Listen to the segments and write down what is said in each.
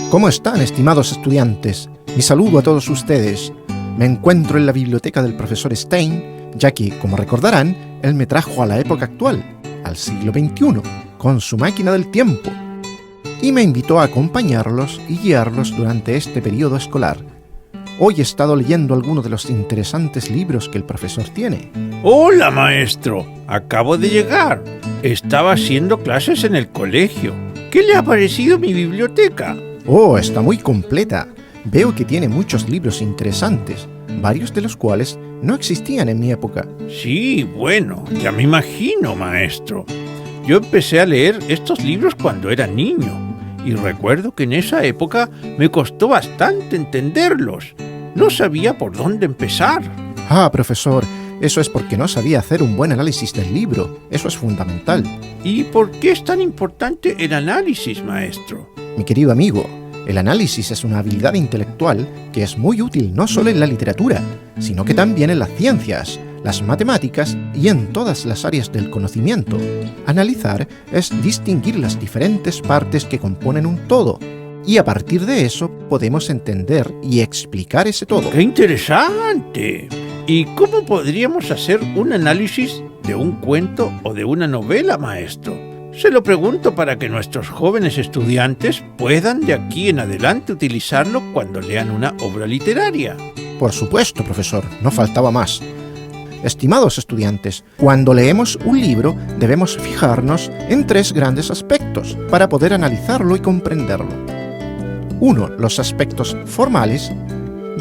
¿Cómo están, estimados estudiantes? Mi saludo a todos ustedes. Me encuentro en la biblioteca del profesor Stein, ya que, como recordarán, él me trajo a la época actual, al siglo XXI, con su máquina del tiempo, y me invitó a acompañarlos y guiarlos durante este periodo escolar. Hoy he estado leyendo algunos de los interesantes libros que el profesor tiene. Hola, maestro. Acabo de llegar. Estaba haciendo clases en el colegio. ¿Qué le ha parecido mi biblioteca? Oh, está muy completa. Veo que tiene muchos libros interesantes, varios de los cuales no existían en mi época. Sí, bueno, ya me imagino, maestro. Yo empecé a leer estos libros cuando era niño y recuerdo que en esa época me costó bastante entenderlos. No sabía por dónde empezar. Ah, profesor, eso es porque no sabía hacer un buen análisis del libro. Eso es fundamental. ¿Y por qué es tan importante el análisis, maestro? Mi querido amigo, el análisis es una habilidad intelectual que es muy útil no solo en la literatura, sino que también en las ciencias, las matemáticas y en todas las áreas del conocimiento. Analizar es distinguir las diferentes partes que componen un todo, y a partir de eso podemos entender y explicar ese todo. ¡Qué interesante! ¿Y cómo podríamos hacer un análisis de un cuento o de una novela, maestro? Se lo pregunto para que nuestros jóvenes estudiantes puedan de aquí en adelante utilizarlo cuando lean una obra literaria. Por supuesto, profesor, no faltaba más. Estimados estudiantes, cuando leemos un libro debemos fijarnos en tres grandes aspectos para poder analizarlo y comprenderlo. 1. Los aspectos formales.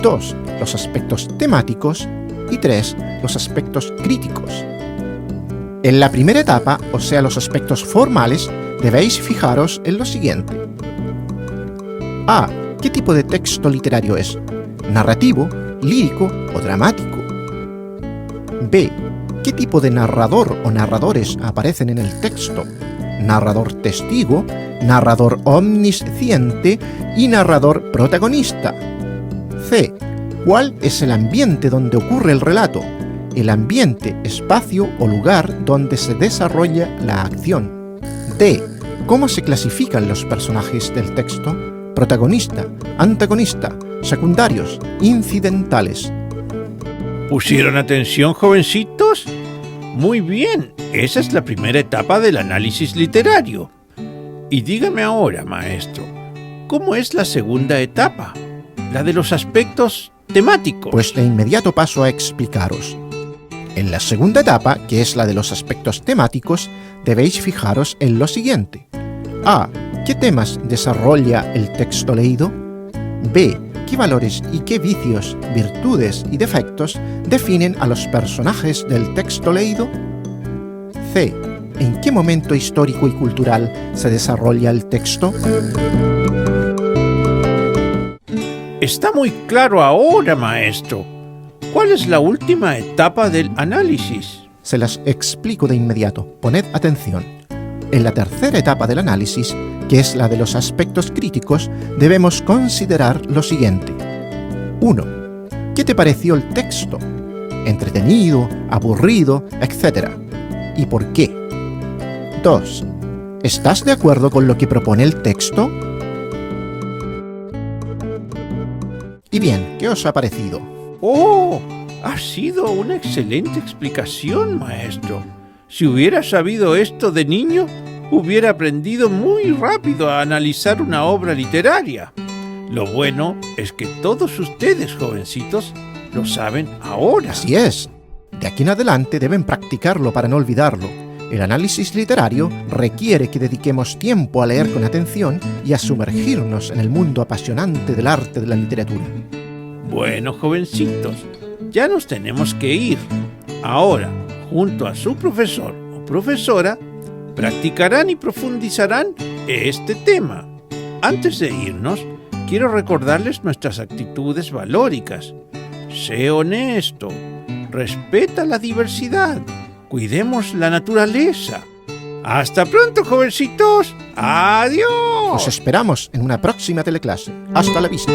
2. Los aspectos temáticos. Y 3. Los aspectos críticos. En la primera etapa, o sea, los aspectos formales, debéis fijaros en lo siguiente. A. ¿Qué tipo de texto literario es? ¿Narrativo, lírico o dramático? B. ¿Qué tipo de narrador o narradores aparecen en el texto? ¿Narrador testigo, narrador omnisciente y narrador protagonista? C. ¿Cuál es el ambiente donde ocurre el relato? El ambiente, espacio o lugar donde se desarrolla la acción. D. ¿Cómo se clasifican los personajes del texto? Protagonista, antagonista, secundarios, incidentales. ¿Pusieron atención, jovencitos? Muy bien, esa es la primera etapa del análisis literario. Y dígame ahora, maestro, ¿cómo es la segunda etapa? La de los aspectos temáticos. Pues de inmediato paso a explicaros. En la segunda etapa, que es la de los aspectos temáticos, debéis fijaros en lo siguiente. A. ¿Qué temas desarrolla el texto leído? B. ¿Qué valores y qué vicios, virtudes y defectos definen a los personajes del texto leído? C. ¿En qué momento histórico y cultural se desarrolla el texto? Está muy claro ahora, maestro. ¿Cuál es la última etapa del análisis? Se las explico de inmediato. Poned atención. En la tercera etapa del análisis, que es la de los aspectos críticos, debemos considerar lo siguiente. 1. ¿Qué te pareció el texto? ¿Entretenido, aburrido, etc.? ¿Y por qué? 2. ¿Estás de acuerdo con lo que propone el texto? Y bien, ¿qué os ha parecido? ¡Oh! Ha sido una excelente explicación, maestro. Si hubiera sabido esto de niño, hubiera aprendido muy rápido a analizar una obra literaria. Lo bueno es que todos ustedes, jovencitos, lo saben ahora. Así es. De aquí en adelante deben practicarlo para no olvidarlo. El análisis literario requiere que dediquemos tiempo a leer con atención y a sumergirnos en el mundo apasionante del arte de la literatura. Bueno, jovencitos, ya nos tenemos que ir. Ahora, junto a su profesor o profesora, practicarán y profundizarán este tema. Antes de irnos, quiero recordarles nuestras actitudes valóricas. Sé honesto, respeta la diversidad, cuidemos la naturaleza. ¡Hasta pronto, jovencitos! ¡Adiós! Os esperamos en una próxima teleclase. ¡Hasta la vista!